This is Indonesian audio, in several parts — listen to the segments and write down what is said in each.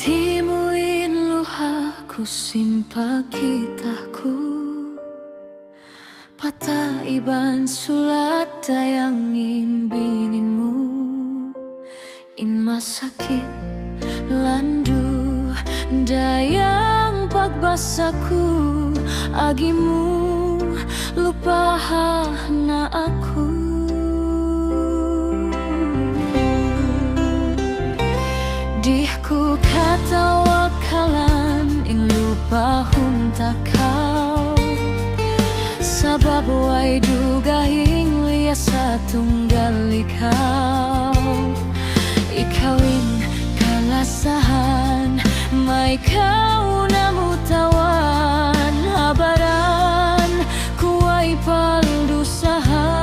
Timuin luhaku simpa kitahku, patah iban sulat dayangin bininmu, in masakit landu dayang pagbasaku agimu lupa na aku. Dihku kata wakalan ing lupa hunta kau, sabab wai dugahing liasa tunggal ikau. Ikawin kalasahan mai kau namutawan habaran kuai paldusahan.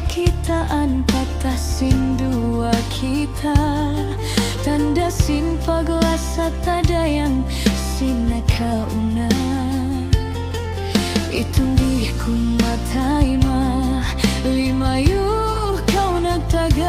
Kitaan patasin dua kita, tandasin paglasa tadayang sinakauna. Itong di ko matai ma limayu kau nagtaga.